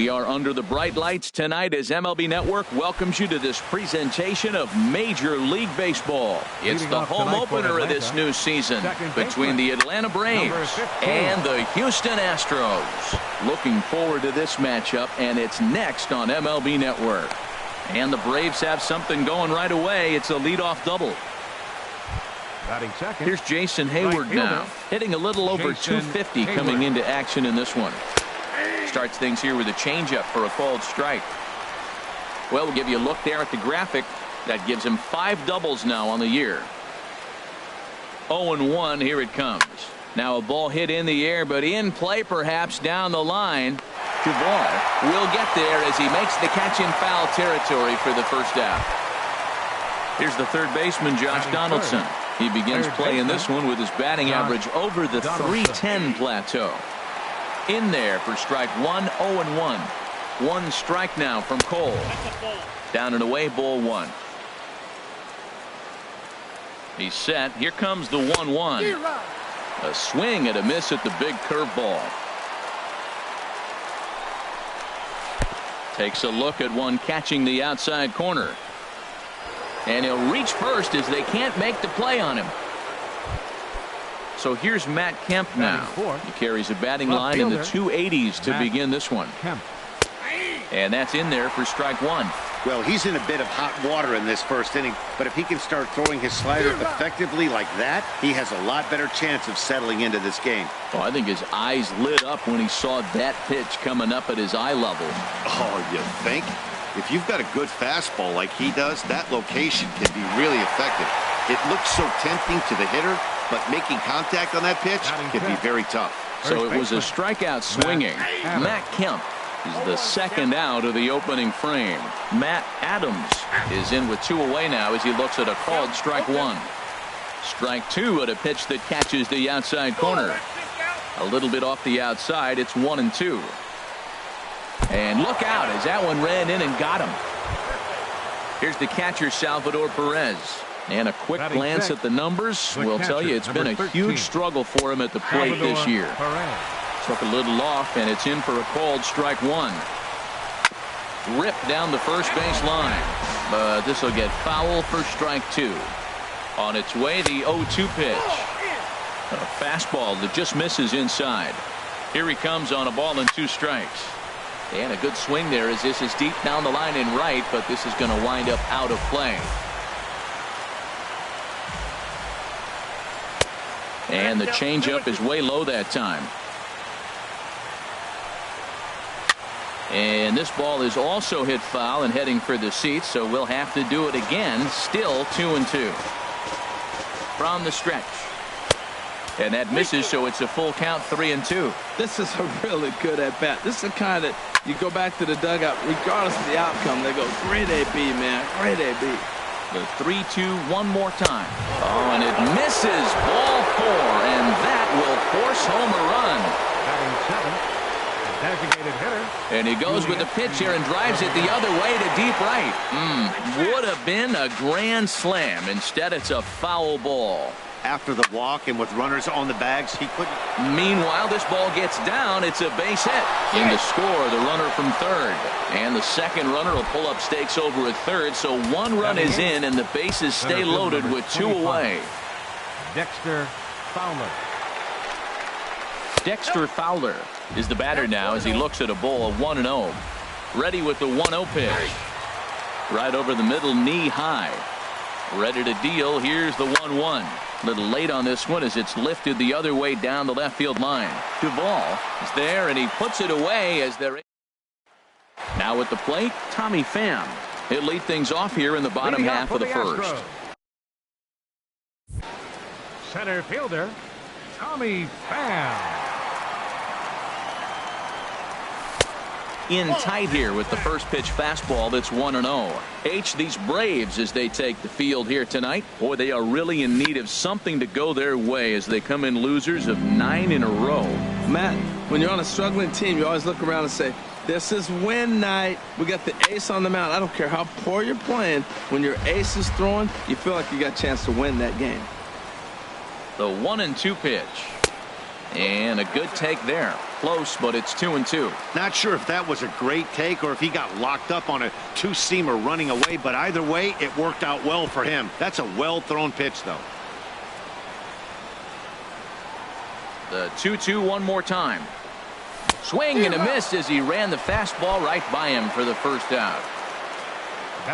We are under the bright lights tonight as MLB Network welcomes you to this presentation of Major League Baseball. It's the home opener of this new season between the Atlanta Braves and the Houston Astros. Looking forward to this matchup, and it's next on MLB Network. And the Braves have something going right away. It's a leadoff double. Here's Jason Hayward now, hitting a little over 250 coming into action in this one. Starts things here with a changeup for a called strike. Well, we'll give you a look there at the graphic. That gives him 5 doubles now on the year. 0-1, here it comes. Now a ball hit in the air, but in play perhaps down the line. Duvall will get there as he makes the catch in foul territory for the first out. Here's the third baseman, Josh Donaldson. He begins playing this one with his batting average over the .310 plateau. In there for strike one, 0-1. One strike now from Cole. Down and away, ball 1. He's set. Here comes the 1-1. A swing and a miss at the big curveball. Takes a look at one catching the outside corner. And he'll reach first as they can't make the play on him. So here's Matt Kemp now. He carries a batting line in the 280s to begin this one. And that's in there for strike 1. Well, he's in a bit of hot water in this first inning, but if he can start throwing his slider effectively like that, he has a lot better chance of settling into this game. Oh, I think his eyes lit up when he saw that pitch coming up at his eye level. Oh, you think? If you've got a good fastball like he does, that location can be really effective. It looks so tempting to the hitter, but making contact on that pitch can be very tough. So it was a strikeout swinging. Matt Kemp is the second out of the opening frame. Matt Adams is in with 2 away now as he looks at a called strike 1. Strike 2 at a pitch that catches the outside corner. A little bit off the outside. It's 1-2. And look out as that one ran in and got him. Here's the catcher, Salvador Perez. And a quick glance at the numbers will tell you it's been a huge struggle for him at the plate this year. Took a little off, and it's in for a called strike 1. Ripped down the first base line. But this will get foul for strike 2. On its way, the 0-2 pitch. A fastball that just misses inside. Here he comes on a ball and 2 strikes. And a good swing there as this is deep down the line in right, but this is going to wind up out of play. And the changeup is way low that time. And this ball is also hit foul and heading for the seats, so we'll have to do it again. Still 2-2. From the stretch. And that misses, so it's a full count, 3-2. This is a really good at-bat. This is the kind that you go back to the dugout, regardless of the outcome, they go, great AB, man, great AB. The 3-2 one more time. Oh, and it misses. Ball 4, and that will force home a run. Designated hitter. And he goes with the pitch here and drives it the other way to deep right. Would have been a grand slam. Instead, it's a foul ball. After the walk and with runners on the bags, he couldn't. Meanwhile, this ball gets down. It's a base hit. In the score, the runner from third. And the second runner will pull up stakes over at third. So 1 run is in, and the bases stay loaded with 2 away. Dexter Fowler. Dexter Fowler is the batter now as he looks at a ball of 1-0. Ready with the 1-0 pitch. Right over the middle, knee high. Ready to deal. Here's the 1-1. A little late on this one as it's lifted the other way down the left field line. Duvall is there, and he puts it away as they're. Now at the plate, Tommy Pham. He'll lead things off here in the bottom half of the first. Center fielder, Tommy Pham. In tight here with the first pitch fastball that's 1-0. H, these Braves, as they take the field here tonight, boy, they are really in need of something to go their way as they come in losers of 9 in a row. Matt, when you're on a struggling team, you always look around and say, this is win night. We got the ace on the mound. I don't care how poor you're playing. When your ace is throwing, you feel like you got a chance to win that game. The 1-2 pitch. And a good take there. close, but it's 2-2. Not sure if that was a great take or if he got locked up on a two-seamer running away, but either way, it worked out well for him. That's a well-thrown pitch, though. The 2-2 one more time. Swing and a miss as he ran the fastball right by him for the first out.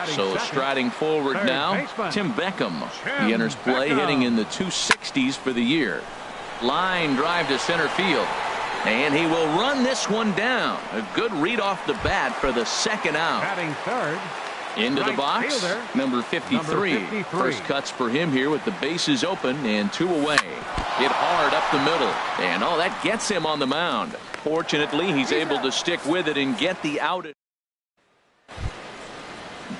So striding forward now, Tim Beckham. He enters play hitting in the 260s for the year. Line drive to center field. And he will run this one down. A good read off the bat for the second out. Batting third. Into the box, number 53. First cuts for him here with the bases open and 2 away. Hit hard up the middle. And oh, that gets him on the mound. Fortunately, he's able to stick with it and get the out.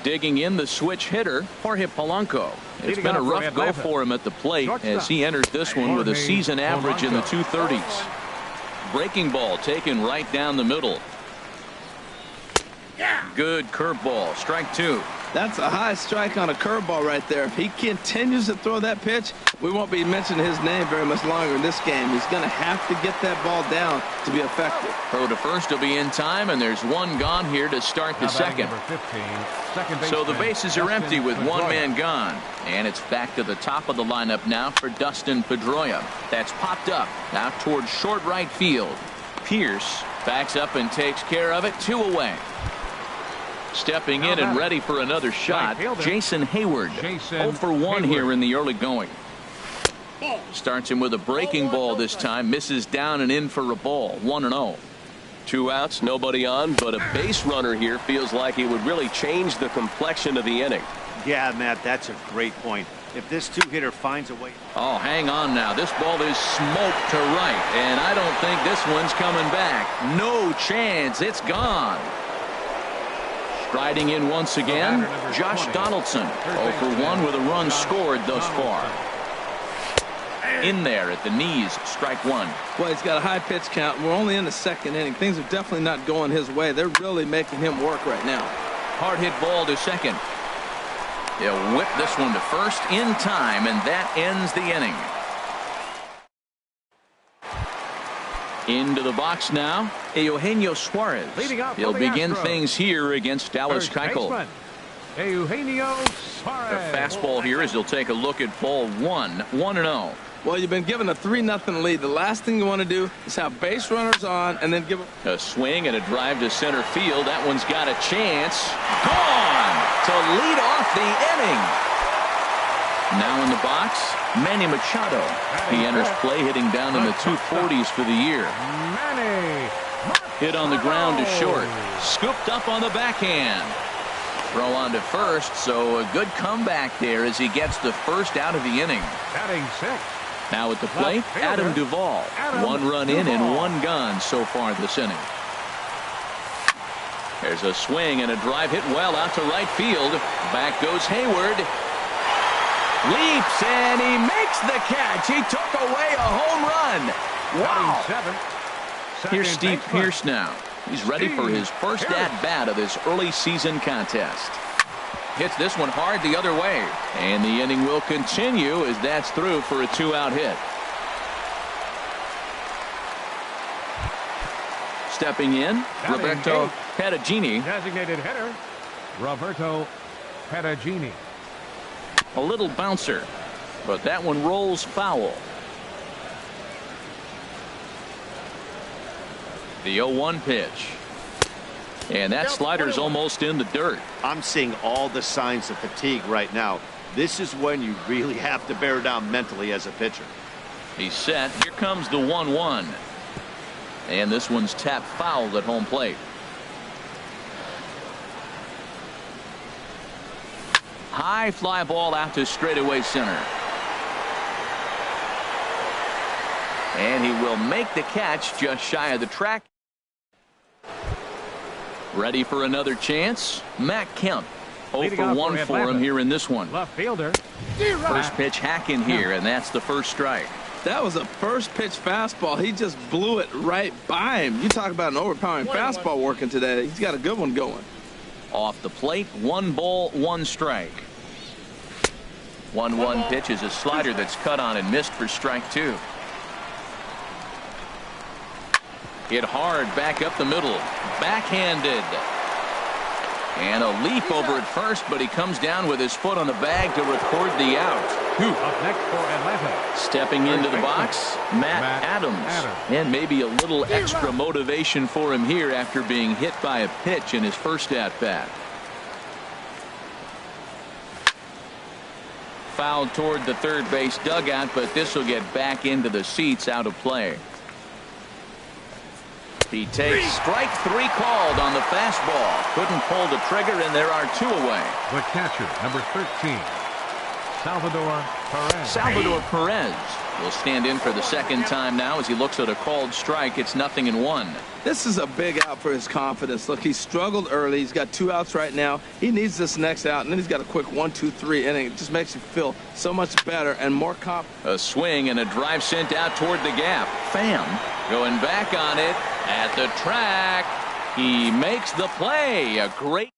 Digging in the switch hitter, Jorge Polanco. It's been a rough go for him at the plate as he enters this one with a season average in the 230s. Breaking ball taken right down the middle. Good curveball, strike 2. That's a high strike on a curveball right there. If he continues to throw that pitch, we won't be mentioning his name very much longer in this game. He's going to have to get that ball down to be effective. Throw to first will be in time, and there's one gone here to start the second. So the bases are empty with one man gone. And it's back to the top of the lineup now for Dustin Pedroia. That's popped up out towards short right field. Pierce backs up and takes care of it. 2 away. Stepping in and ready for another shot, Jason Hayward. 0 for 1 here in the early going. Starts him with a breaking ball this time. Misses down and in for a ball. 1-0. 2 outs, nobody on, but a base runner here feels like he would really change the complexion of the inning. Yeah, Matt, that's a great point. If this two-hitter finds a way. Oh, hang on now. This ball is smoked to right, and I don't think this one's coming back. No chance. It's gone. Striding in once again, Josh Donaldson. 0 for 1 with a run scored thus far. In there at the knees, strike 1. Well, he's got a high pitch count. We're only in the second inning. Things are definitely not going his way. They're really making him work right now. Hard hit ball to second. He'll whip this one to first in time, and that ends the inning. Into the box now, Eugenio Suarez. He'll begin things here against Dallas Keuchel. Eugenio Suarez. A fastball here as he'll take a look at ball 1. 1-0. Well, you've been given a 3-0 lead. The last thing you want to do is have base runners on and then give a swing and a drive to center field. That one's got a chance. Gone to lead off the inning. Now in the box, Manny Machado. He enters play hitting down in the 240s for the year. Hit on the ground to short. Scooped up on the backhand. Throw on to first, so a good comeback there as he gets the first out of the inning. Batting 6. Now at the plate, Adam Duvall. 1 run in and 1 gone so far this inning. There's a swing and a drive hit well out to right field. Back goes Hayward. Leaps and he makes the catch. He took away a home run. Wow. Here's Steve Pierce now. He's ready for his first at-bat of this early season contest. Hits this one hard the other way. And the inning will continue as that's through for a 2-out hit. Stepping in, Roberto Perugini. Designated hitter, Roberto Perugini. A little bouncer, but that one rolls foul. The 0-1 pitch. And that slider's almost in the dirt. I'm seeing all the signs of fatigue right now. This is when you really have to bear down mentally as a pitcher. He's set. Here comes the 1-1. And this one's tapped foul at home plate. High fly ball out to straightaway center. And he will make the catch just shy of the track. Ready for another chance. Matt Kemp. 0 for 1 for him here in this one. Left fielder. First pitch hacking here, and that's the first strike. That was a first pitch fastball. He just blew it right by him. You talk about an overpowering fastball working today. He's got a good one going. Off the plate, 1 ball, 1 strike. 1-1 pitch is a slider that's cut on and missed for strike 2. Hit hard back up the middle. Backhanded. And a leap over at first, but he comes down with his foot on the bag to record the out. Up next for Atlanta. Stepping into the box, Matt Adams. And maybe a little extra motivation for him here after being hit by a pitch in his first at-bat. Fouled toward the third base dugout, but this will get back into the seats, out of play. He takes strike 3 called on the fastball. Couldn't pull the trigger, and there are 2 away. The catcher, number 13, Salvador Perez. Salvador Perez will stand in for the second time now as he looks at a called strike. It's 0-1. This is a big out for his confidence. Look, he struggled early. He's got 2 outs right now. He needs this next out, and then he's got a quick 1-2-3 inning. It just makes you feel so much better and more confident. A swing and a drive sent out toward the gap. Pham going back on it at the track. He makes the play. A great.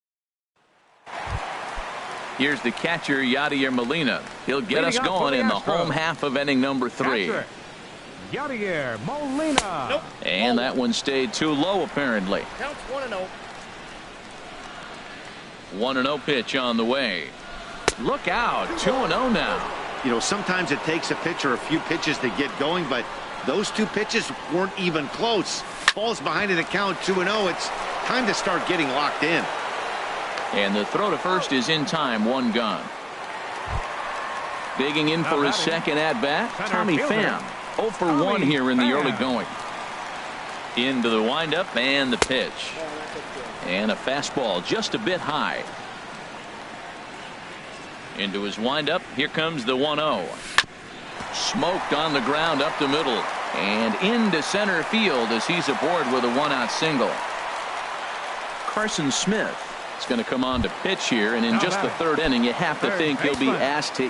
Here's the catcher, Yadier Molina. He'll get us going in the home half of inning number 3. Catcher, Yadier Molina. Nope. And that one stayed too low, apparently. Counts 1-0. 1-0 pitch on the way. Look out. 2-0 now. You know, sometimes it takes a pitcher a few pitches to get going, but those 2 pitches weren't even close. Falls behind in the count 2-0. It's time to start getting locked in. And the throw to first is in time. 1 gone. Digging in for his second at-bat, Tommy Pham. 0 for 1 here in the early going. Into the windup and the pitch. And a fastball just a bit high. Into his windup. Here comes the 1-0. Smoked on the ground up the middle. And into center field as he's aboard with a 1-out single. Carson Smith is going to come on to pitch here, and in just the 3rd inning, you have to think he'll be asked to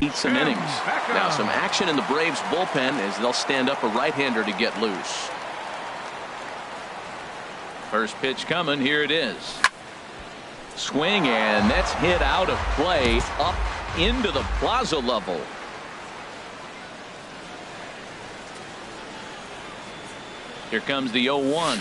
eat some innings. Now some action in the Braves bullpen as they'll stand up a right-hander to get loose. First pitch coming. Here it is. Swing, and that's hit out of play up into the plaza level. Here comes the 0-1.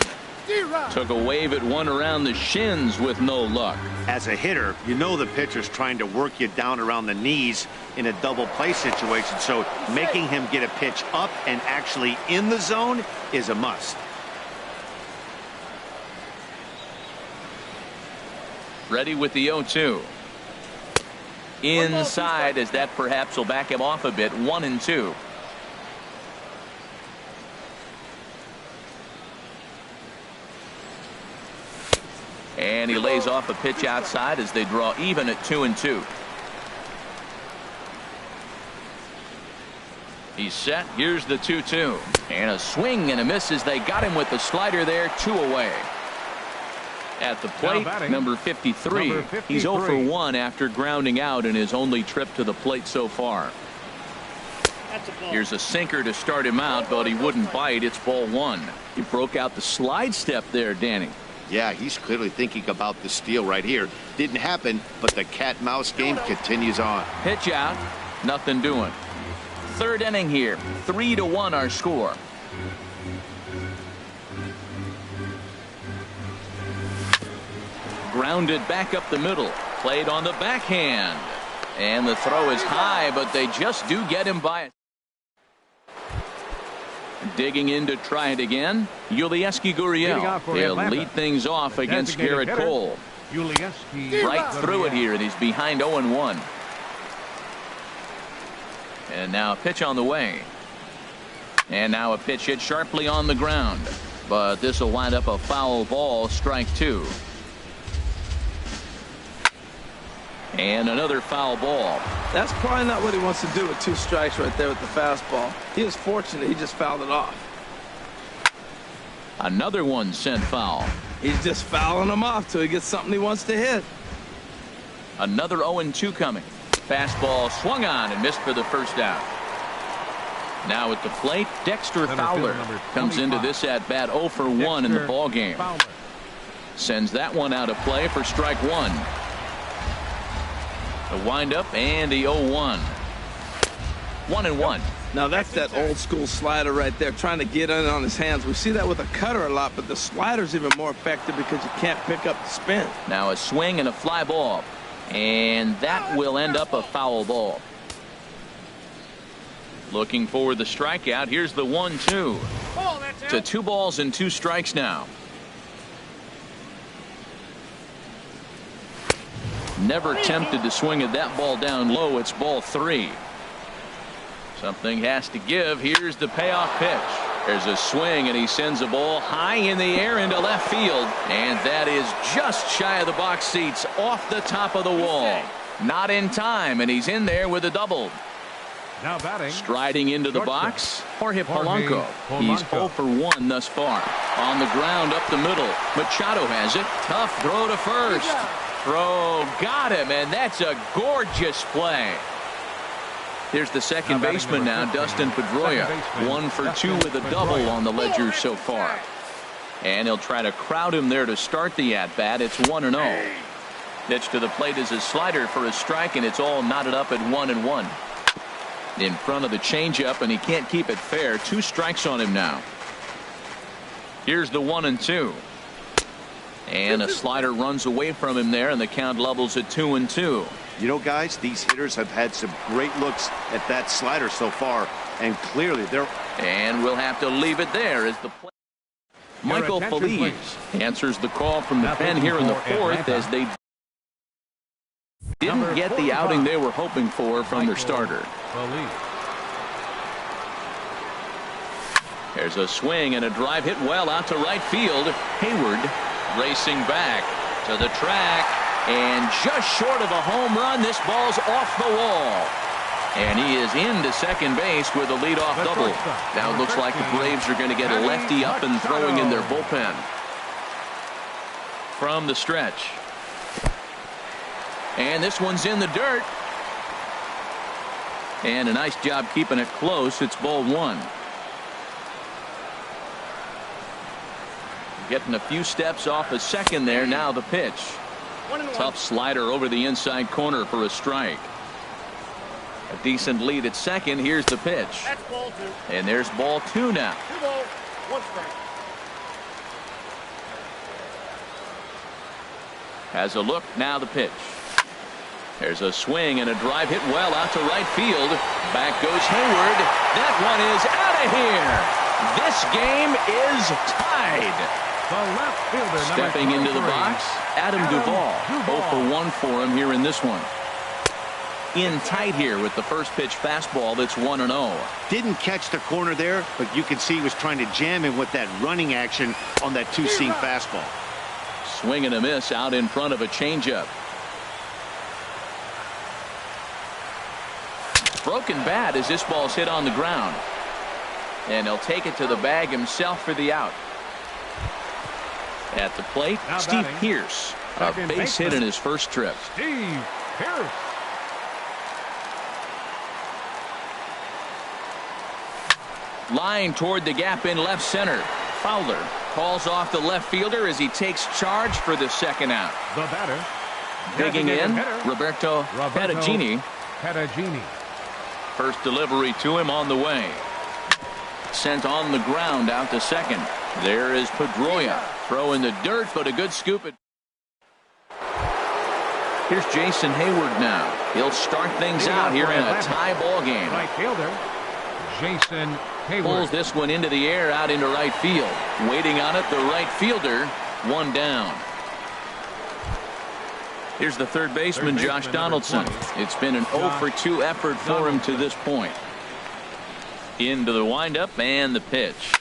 Took a wave at one around the shins with no luck. As a hitter, you know the pitcher's trying to work you down around the knees in a double play situation, so making him get a pitch up and actually in the zone is a must. Ready with the 0-2. Inside, as that perhaps will back him off a bit. 1-2. And he lays off a pitch outside as they draw even at 2-2. He's set. Here's the 2-2. And a swing and a miss as they got him with the slider there. 2 away. At the plate, number 53. He's 0 for 1 after grounding out in his only trip to the plate so far. Here's a sinker to start him out, but he wouldn't bite. It's ball 1. He broke out the slide step there, Danny. Yeah, he's clearly thinking about the steal right here. Didn't happen, but the cat-mouse game continues on. Pitch out. Nothing doing. 3rd inning here. 3-1 our score. Grounded back up the middle. Played on the backhand. And the throw is high, but they just do get him by it. Digging in to try it again. Ulieski Gurriel. He'll lead things off against Garrett Cole. Right through it here, and he's behind 0-1. And now a pitch on the way. And now a pitch hit sharply on the ground. But this will wind up a foul ball. Strike 2. And another foul ball. That's probably not what he wants to do with 2 strikes right there with the fastball. He was fortunate he just fouled it off. Another one sent foul. He's just fouling them off till he gets something he wants to hit. Another 0-2 coming. Fastball swung on and missed for the first out. Now at the plate, Dexter Fowler comes into this at bat 0 for 1 in the ball game. Sends that one out of play for strike 1. The windup and the 0-1. 1-1. Now that's that old school slider right there, trying to get in on his hands. We see that with a cutter a lot, but the slider's even more effective because you can't pick up the spin. Now a swing and a fly ball, and that will end up a foul ball. Looking for the strikeout. Here's the 1-2. To 2 balls and 2 strikes now. Never tempted to swing at that ball down low. It's ball 3. Something has to give. Here's the payoff pitch. There's a swing, and he sends a ball high in the air into left field. And that is just shy of the box seats, off the top of the wall. Not in time, and he's in there with a double. Now batting. Striding into the box, Jorge Polanco. He's 0 for 1 thus far. On the ground up the middle. Machado has it. Tough throw to first. Throw got him, and that's a gorgeous play. Here's the second baseman now, Dustin Pedroia. 1 for 2 with a double on the ledger so far. And he'll try to crowd him there to start the at-bat. It's 1-0. Pitch to the plate is a slider for a strike, and it's all knotted up at 1-1. In front of the changeup, and he can't keep it fair. 2 strikes on him now. Here's the 1-2. And a slider runs away from him there, and the count levels at 2-2. You know, guys, these hitters have had some great looks at that slider so far, and clearly they're... And we'll have to leave it there as the play. Michael Feliz answers the call from the pen here in the 4th as they didn't get the outing they were hoping for from their starter. There's a swing and a drive hit well out to right field. Hayward racing back to the track, and just short of a home run. This ball's off the wall, and he is into second base with a leadoff double. Now it looks like the Braves are going to get a lefty up and throwing in their bullpen. From the stretch, and this one's in the dirt, and a nice job keeping it close. It's ball 1. Getting a few steps off a second there. Now the pitch. Tough slider over the inside corner for a strike. A decent lead at second. Here's the pitch. That's ball 2. And there's ball 2 now. 2 balls, 1 strike. Has a look. Now the pitch. There's a swing and a drive hit well out to right field. Back goes Hayward. That one is out of here. This game is tied. The left fielder, stepping into the box, Adam Duvall. 0 for 1 for him here in this one. In tight here with the first pitch fastball. That's 1-0. Didn't catch the corner there, but you can see he was trying to jam him with that running action on that 2-seam fastball. Swing and a miss out in front of a changeup. Broken bat as this ball's hit on the ground. And he'll take it to the bag himself for the out. At the plate, now Steve batting, Pearce. A base hit in his first trip. Steve Pearce. Line toward the gap in left center. Fowler calls off the left fielder as he takes charge for the second out. The batter. Digging in, Roberto Perugini. First delivery to him on the way. Sent on the ground out to second. There is Pedroia. Throw in the dirt, but a good scoop. Here's Jason Hayward now. He'll start things out here in a tie ball game. Right fielder, Jason Hayward. Pulls this one into the air out into right field. Waiting on it, the right fielder. 1 down. Here's the third baseman, Josh Donaldson. It's been an 0 for 2 effort for him to this point. Into the windup and the pitch.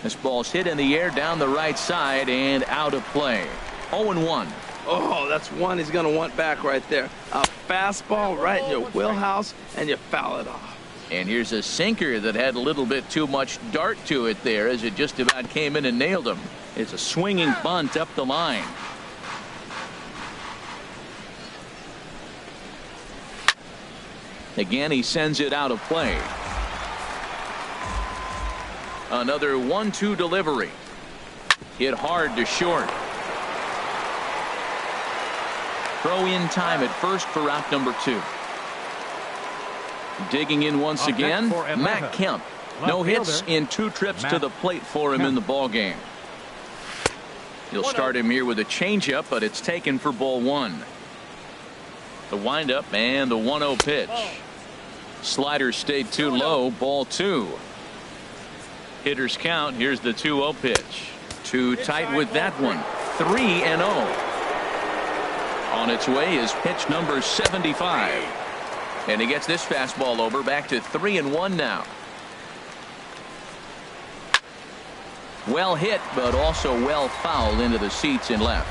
This ball's hit in the air down the right side and out of play. 0-1. Oh, that's one he's going to want back right there. A fastball right in your wheelhouse, and you foul it off. And here's a sinker that had a little bit too much dart to it there as it just about came in and nailed him. It's a swinging bunt up the line. Again, he sends it out of play. Another 1-2 delivery. Hit hard to short. Throw in time at first for out number 2. Digging in once Up again, next for Atlanta. Matt Kemp. Left No hits fielder, in 2 trips to Matt the plate for him Kemp. in the ball game. He'll start him here with a changeup, but it's taken for ball 1. The windup and the 1-0 pitch. Slider stayed too low, ball 2. Hitters count. Here's the 2-0 pitch. Too tight with that one. 3-0. On its way is pitch number 75. And he gets this fastball over, back to 3-1 now. Well hit, but also well fouled into the seats in left.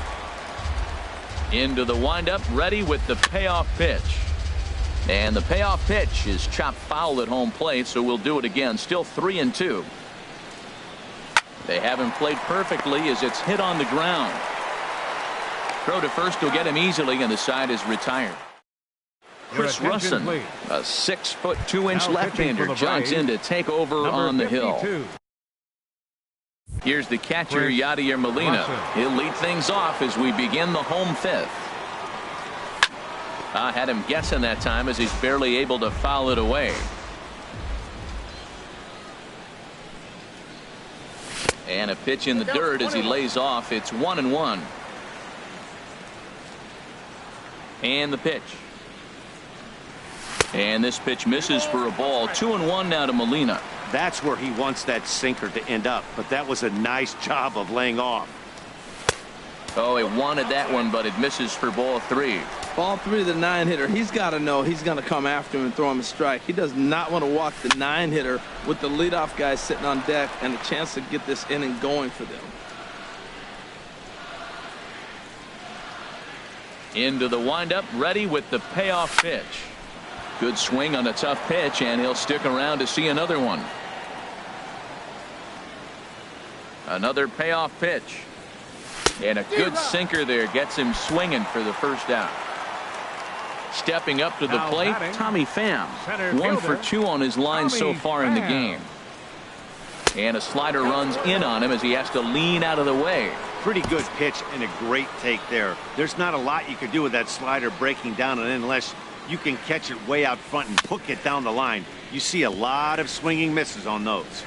Into the windup, ready with the payoff pitch. And the payoff pitch is chopped foul at home plate, so we'll do it again. Still 3-2. They haven't played perfectly as it's hit on the ground. Throw to first will get him easily, and the side is retired. Chris Russin, a 6'2" Now left-hander, jogs in to take over Number on the hill. 52. Here's the catcher, Chris Yadier Molina. Russin. He'll lead things off as we begin the home 5th. Had him guessing that time as he's barely able to foul it away. And a pitch in the dirt as he lays off. It's 1-1. And the pitch. And this pitch misses for a ball. 2-1 now to Molina. That's where he wants that sinker to end up, but that was a nice job of laying off. Oh, he wanted that one, but it misses for ball 3. Ball 3 to the 9-hitter. He's got to know he's going to come after him and throw him a strike. He does not want to walk the 9-hitter with the leadoff guy sitting on deck and a chance to get this inning going for them. Into the windup, ready with the payoff pitch. Good swing on a tough pitch, and he'll stick around to see another one. Another payoff pitch. And a good sinker there gets him swinging for the first out. Stepping up to the Now plate, batting, Tommy Pham. center 1 for fielder, 2 on his line so Tommy far in the Pham. game. And a slider runs in on him as he has to lean out of the way. Pretty good pitch and a great take there. There's not a lot you could do with that slider breaking down, and unless you can catch it way out front and hook it down the line, you see a lot of swinging misses on those.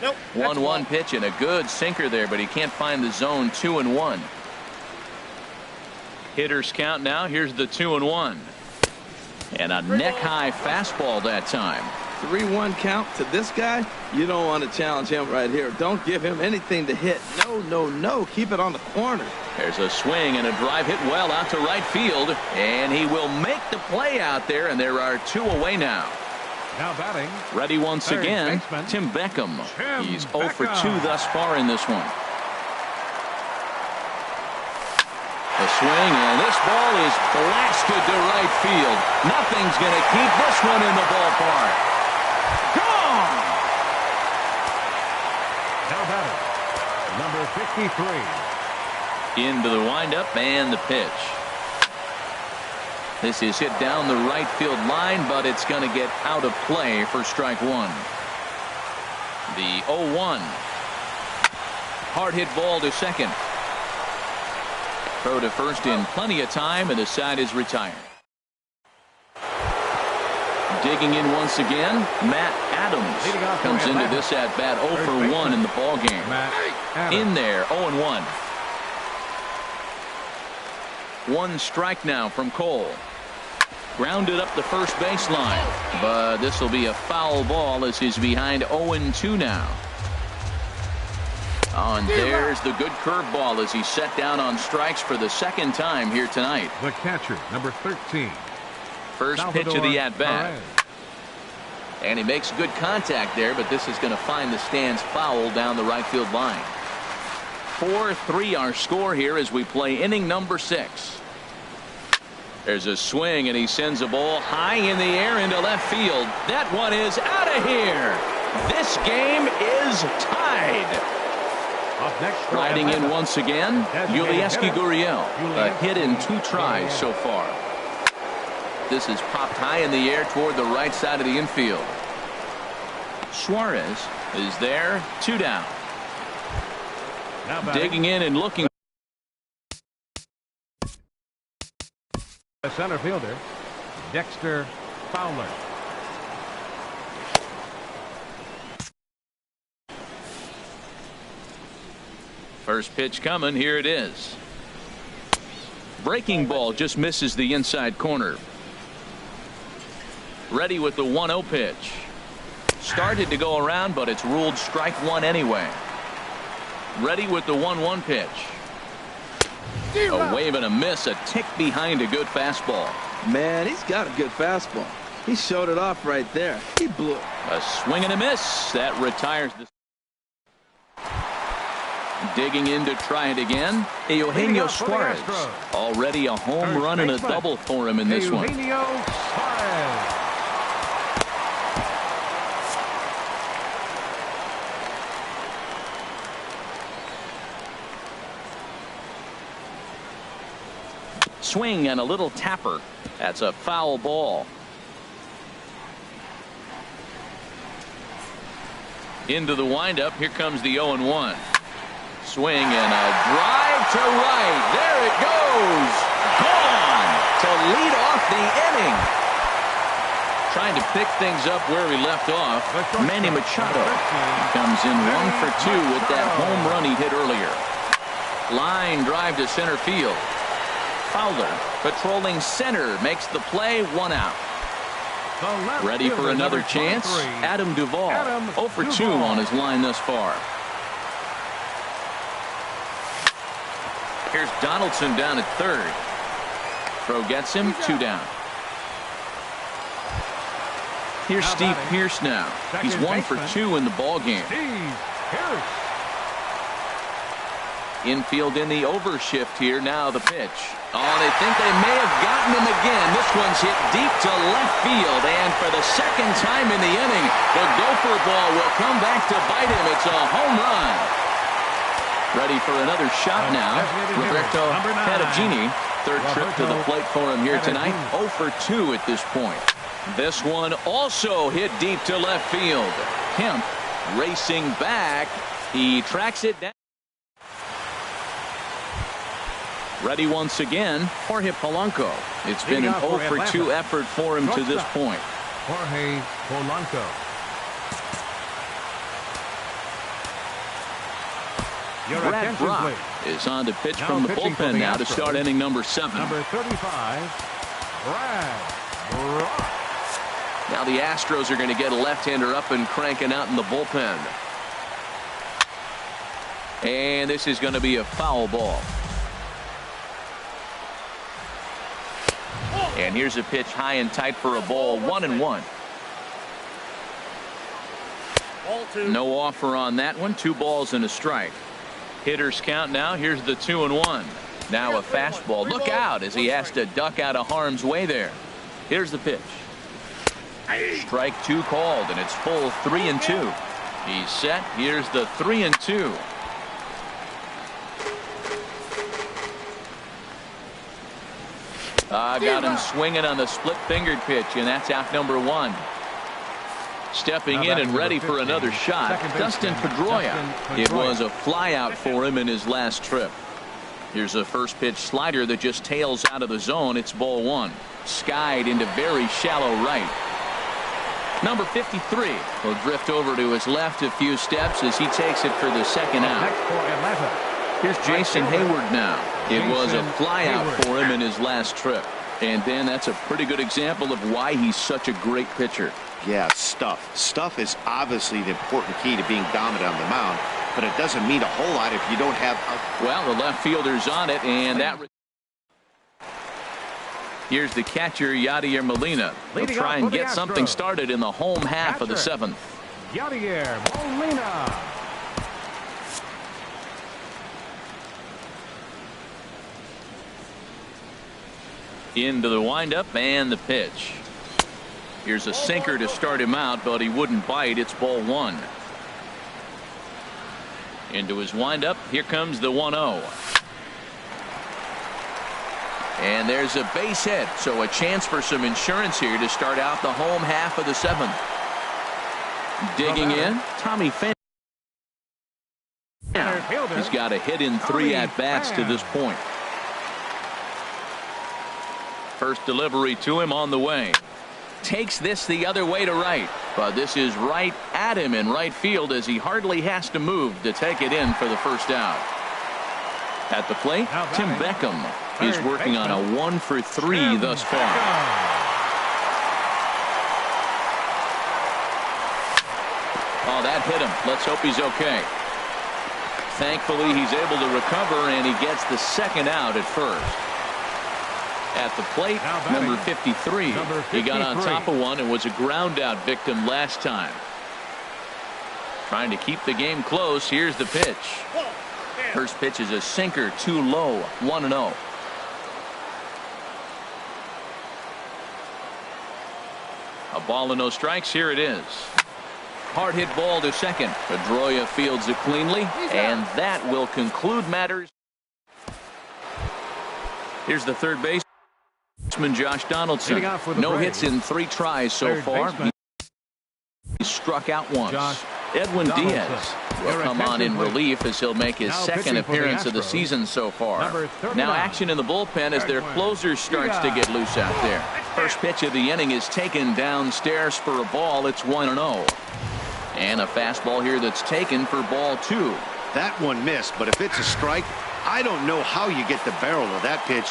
Nope. 1-1 pitch and a good sinker there, but he can't find the zone. 2-1. Hitters count now. Here's the 2-1. And a neck-high fastball that time. 3-1 count to this guy. You don't want to challenge him right here. Don't give him anything to hit. No. Keep it on the corner. There's a swing and a drive hit well out to right field. And he will make the play out there, and there are 2 away now. Now batting, Ready once third again, baseman, Tim Beckham. Tim He's 0 for 2 Beckham. thus far in this one. The swing, and this ball is blasted to right field. Nothing's going to keep this one in the ballpark. Gone! now batting, number 53. Into the windup and the pitch. This is hit down the right field line, but it's going to get out of play for strike 1. The 0-1. Hard hit ball to second. Throw to first in plenty of time, and the side is retired. Digging in once again, Matt Leading off Adams comes for into Atlanta. this at bat 0 Third for 1 baseman, in the ball game. Matt Adams. In there, 0-1. 1 strike now from Cole. Grounded up the first baseline, but this will be a foul ball as he's behind 0-2 now. Oh, and there's the good curveball as he's set down on strikes for the second time here tonight. The catcher, number 13. First pitch of the at-bat. And he makes good contact there, but this is going to find the stands foul down the right field line. 4-3 our score here as we play inning number 6. There's a swing, and he sends a ball high in the air into left field. That one is out of here. This game is tied. Up next, for Riding in Atlanta. once again, Yulieski Gurriel. A hit in 2 tries so far. This is popped high in the air toward the right side of the infield. Suarez is there, 2 down. Now batting, Digging in and looking The center fielder, Dexter Fowler. First pitch coming. Here it is. Breaking ball just misses the inside corner. Ready with the 1-0 pitch. Started to go around, but it's ruled strike one anyway. Ready with the 1-1 pitch. A wave and a miss, a tick behind a good fastball. Man, he's got a good fastball. He showed it off right there. He blew it. A swing and a miss. That retires the. Digging in to try it again. Eugenio Suarez. Already a home run and a double for him in this one. Eugenio Suarez. Swing and a little tapper. That's a foul ball. Into the windup. Here comes the 0-1. Swing and a drive to right. There it goes. Gone to lead off the inning. Trying to pick things up where he left off. Manny Machado comes in 1 for 2 with that home run he hit earlier. Line drive to center field. Fowler patrolling center makes the play. 1 out. Ready for another chance. Adam Duvall 0 for 2 on his line thus far. Here's Donaldson down at third. Throw gets him. 2 down. Here's Steve Pearce now. He's 1 for 2 in the ball game. Infield in the overshift here. Now the pitch. Oh, they think they may have gotten him again. This one's hit deep to left field. And for the second time in the inning, the Gopher ball will come back to bite him. It's a home run. Ready for another shot now. Roberto Perugini. Third trip to the plate for him here tonight. 0 for 2 at this point. This one also hit deep to left field. Kemp racing back. He tracks it down. Ready once again. Jorge Polanco. It's been an 0 for 2 effort for him to this point. Jorge Polanco. Brad Brock is on to pitch from the bullpen now to start inning number 7. Number 35, Brad Brock. Now the Astros are going to get a left-hander up and cranking out in the bullpen. And this is going to be a foul ball. And here's a pitch high and tight for a ball. 1-1. No offer on that one. 2 balls and a strike. Hitters count now. Here's the 2-1. Now a fastball. Look out as he has to duck out of harm's way there. Here's the pitch. Strike 2 called, and it's full 3-2. He's set. Here's the 3-2. Got him swinging on the split-fingered pitch, and that's out number 1. Stepping in and ready for another shot, Dustin Pedroia. It was a flyout for him in his last trip. Here's a first pitch slider that just tails out of the zone. It's ball 1. Skied into very shallow right. Number 53 will drift over to his left a few steps as he takes it for the second out. Here's Jason Hayward now. It was a flyout for him in his last trip. And then that's a pretty good example of why he's such a great pitcher. Yeah, stuff. Stuff is obviously the important key to being dominant on the mound, but it doesn't mean a whole lot if you don't have. Well, the left fielder's on it, and that. Here's the catcher, Yadier Molina. He'll try and get something started in the home half of the 7th. Yadier Molina. Into the windup and the pitch. Here's a sinker to start him out, but he wouldn't bite. It's ball 1. Into his windup. Here comes the 1-0. And there's a base hit, so a chance for some insurance here to start out the home half of the 7th. Digging in, Tommy Pham. He's got a hit in 3 at-bats to this point. First delivery to him on the way. Takes this the other way to right, but this is right at him in right field as he hardly has to move to take it in for the first out. At the plate, Tim Beckham is working on a 1-for-3 thus far. Oh, that hit him. Let's hope he's okay. Thankfully, he's able to recover, and he gets the second out at first. At the plate, number 53. He got on top of one and was a ground out victim last time. Trying to keep the game close. Here's the pitch. First pitch is a sinker, too low. 1-0. A ball and no strikes. Here it is. Hard hit ball to second. Pedroia fields it cleanly, and that will conclude matters. Here's the third baseman, Josh Donaldson. No hits in 3 tries so far. He struck out once. Edwin Diaz will come on in relief as he'll make his second appearance of the season so far. Now action in the bullpen as their closer starts to get loose out there. First pitch of the inning is taken downstairs for a ball. It's 1-0. And a fastball here that's taken for ball 2. That one missed, but if it's a strike, I don't know how you get the barrel of that pitch.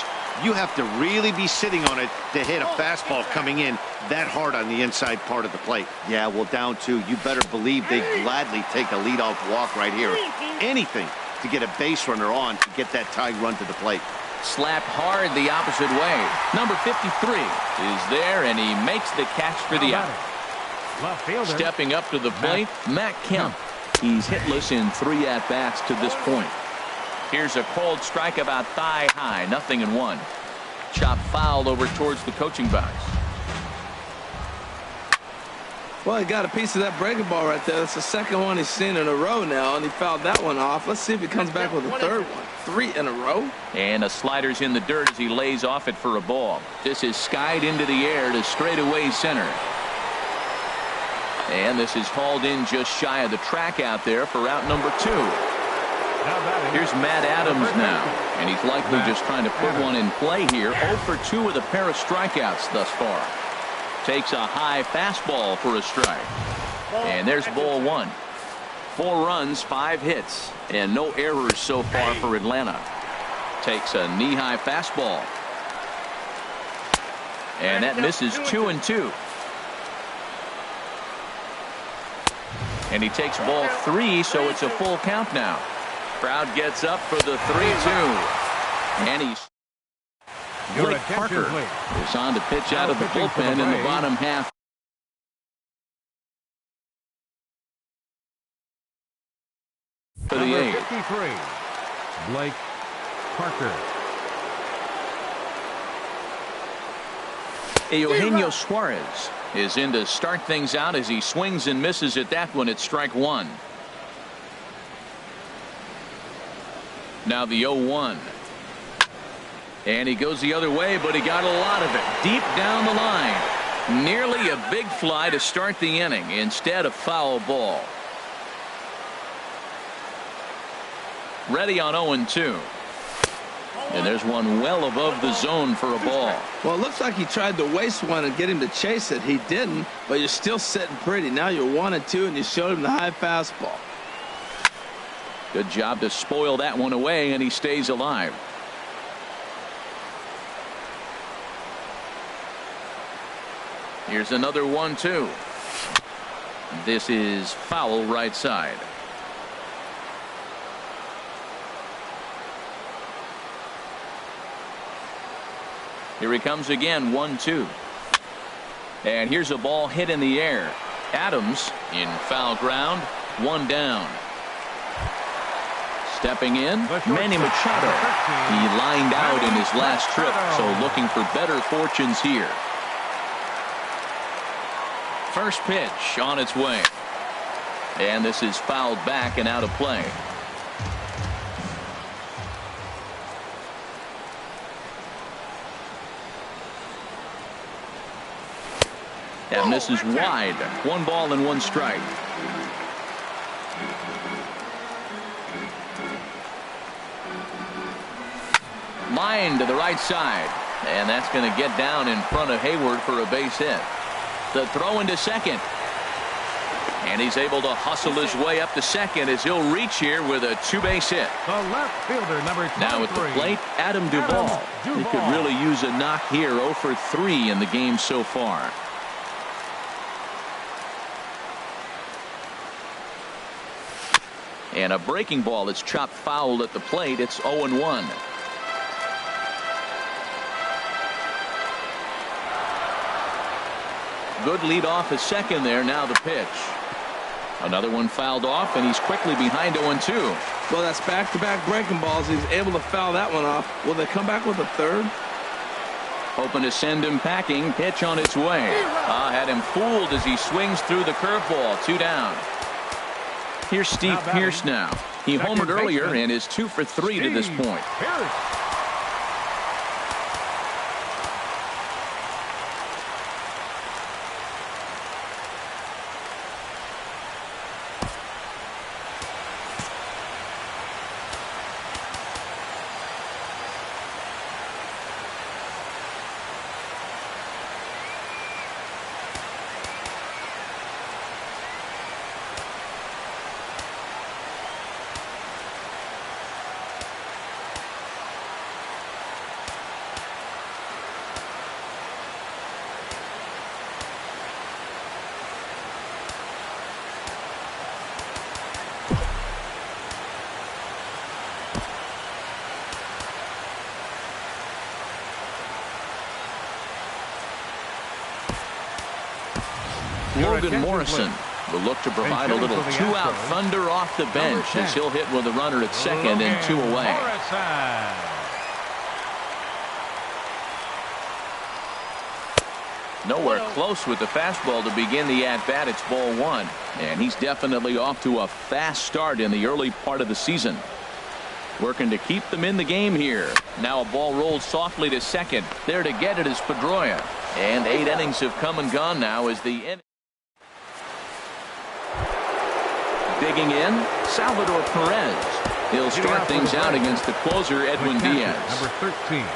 You have to really be sitting on it to hit a fastball coming in that hard on the inside part of the plate. Yeah, well, down 2, you better believe they gladly take a leadoff walk right here. Anything to get a base runner on to get that tying run to the plate. Slapped hard the opposite way. Number 53 is there, and he makes the catch for the out. Stepping up to the plate, Matt Kemp. He's hitless in 3 at-bats to this point. Here's a cold strike about thigh high, 0-1. Chop foul over towards the coaching box. Well, he got a piece of that breaking ball right there. That's the second one he's seen in a row now, and he fouled that one off. Let's see if he comes back with a third one. 3 in a row. And a slider's in the dirt as he lays off it for a ball. This is skied into the air to straightaway center. And this is hauled in just shy of the track out there for out number 2. Here's Matt Adams now, and he's likely just trying to put one in play here. 0 for 2 with a pair of strikeouts thus far. Takes a high fastball for a strike. And there's ball 1. 4 runs, 5 hits, and no errors so far for Atlanta. Takes a knee-high fastball. And that misses 2-2. And he takes ball 3, so it's a full count now. Crowd gets up for the 3-2. And he's Blake Parker is on to pitch out of the bullpen in the bottom half. For the 8th. 53, Blake Parker. Eugenio Suarez is in to start things out as he swings and misses at that one at strike 1. Now the 0-1. And he goes the other way, but he got a lot of it deep down the line. Nearly a big fly to start the inning. Instead, a foul ball. Ready on 0-2. And there's one well above the zone for a ball. Well, it looks like he tried to waste one and get him to chase it. He didn't, but you're still sitting pretty. Now you're 1-2, and you showed him the high fastball. Good job to spoil that one away, and he stays alive. Here's another 1-2. This is foul right side. Here he comes again, 1-2. And here's a ball hit in the air. Adams in foul ground, 1 down. Stepping in, Manny Machado. He lined out in his last trip, so looking for better fortunes here. First pitch on its way. And this is fouled back and out of play. That misses wide. 1 ball and 1 strike. Line to the right side. And that's going to get down in front of Hayward for a base hit. The throw into second. And he's able to hustle his way up to second as he'll reach here with a two-base hit. The left fielder, number 23. Now at the plate, Adam Duvall. He could really use a knock here. 0 for 3 in the game so far. And a breaking ball that's chopped foul at the plate. It's 0-1. Good lead off at second there. Now the pitch. Another one fouled off, and he's quickly behind 0-2. Well, that's back-to-back breaking balls. He's able to foul that one off. Will they come back with a third? Hoping to send him packing. Pitch on its way. Had him fooled as he swings through the curveball. 2 down. Here's Steve Pearce now. He homered earlier and is 2 for 3 to this point. Logan Morrison will look to provide a little two-out thunder off the bench as he'll hit with a runner at second and 2 away. Nowhere close with the fastball to begin the at-bat. It's ball 1. And he's definitely off to a fast start in the early part of the season. Working to keep them in the game here. Now a ball rolled softly to second. There to get it is Pedroia. And 8 innings have come and gone now as the inning. Digging in, Salvador Perez. He'll start things out against the closer, Edwin Diaz. Number 13,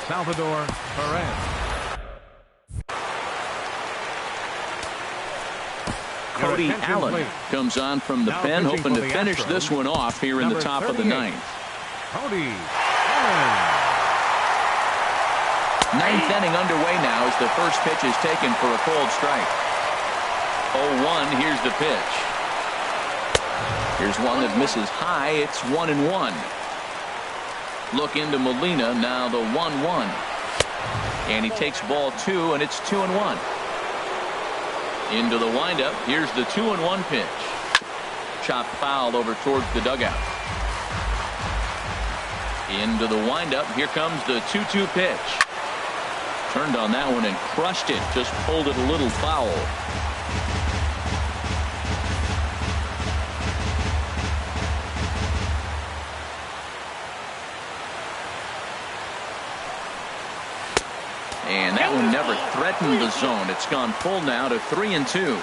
Salvador Perez. Cody Allen comes on from the pen, hoping to finish this one off here in the top of the 9th. Cody Allen. 9th inning underway now as the first pitch is taken for a cold strike. 0-1, here's the pitch. Here's one that misses high. It's 1-1. Look into Molina. Now the 1-1. And he takes ball 2, and it's 2-1. Into the windup. Here's the 2-1 pitch. Chopped foul over towards the dugout. Into the windup. Here comes the 2-2 pitch. Turned on that one and crushed it. Just pulled it a little foul. And that one never threatened the zone. It's gone full now to 3-2.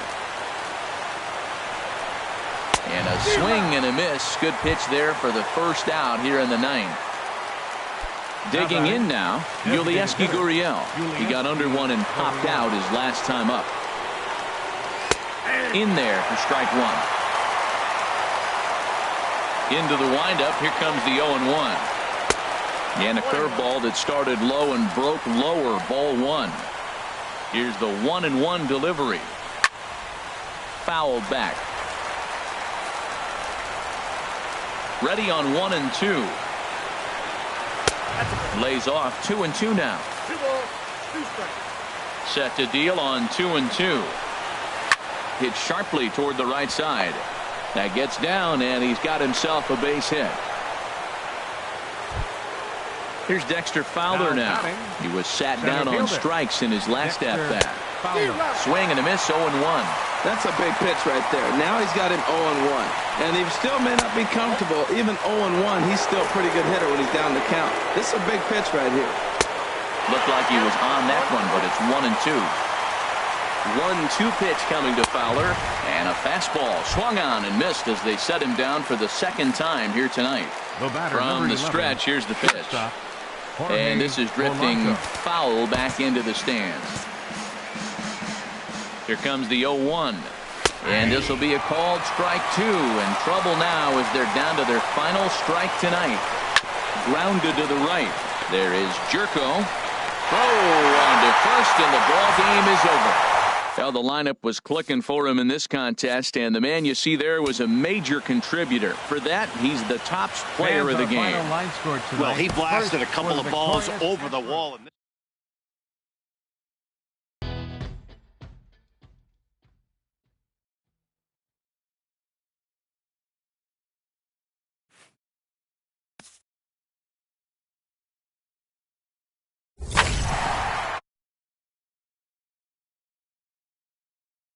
And a swing and a miss. Good pitch there for the first out here in the 9th. Digging in now, Yulieski Gurriel. He got under one and popped out his last time up. In there for strike 1. Into the windup. Here comes the 0-1. And a curveball that started low and broke lower. Ball 1. Here's the 1-1 delivery. Fouled back. Ready on 1-2. Lays off 2-2 now. 2 balls, 2 strikes. Set to deal on 2-2. Hit sharply toward the right side. That gets down, and he's got himself a base hit. Here's Dexter Fowler now. He was sat down on strikes in his last at-bat. Swing and a miss, 0-1. That's a big pitch right there. Now he's got him 0-1. And he still may not be comfortable. Even 0-1, he's still a pretty good hitter when he's down the count. This is a big pitch right here. Looked like he was on that one, but it's 1-2. 1-2 pitch coming to Fowler. And a fastball swung on and missed as they set him down for the second time here tonight. From the stretch, here's the pitch. And this is drifting foul back into the stands. Here comes the 0-1. And this will be a called strike 2. And trouble now as they're down to their final strike tonight. Grounded to the right. There is Jerko. Throw on to first, and the ball game is over. Well, the lineup was clicking for him in this contest, and the man you see there was a major contributor. For that, he's the top player of the game. Well, he blasted a couple of balls over the wall.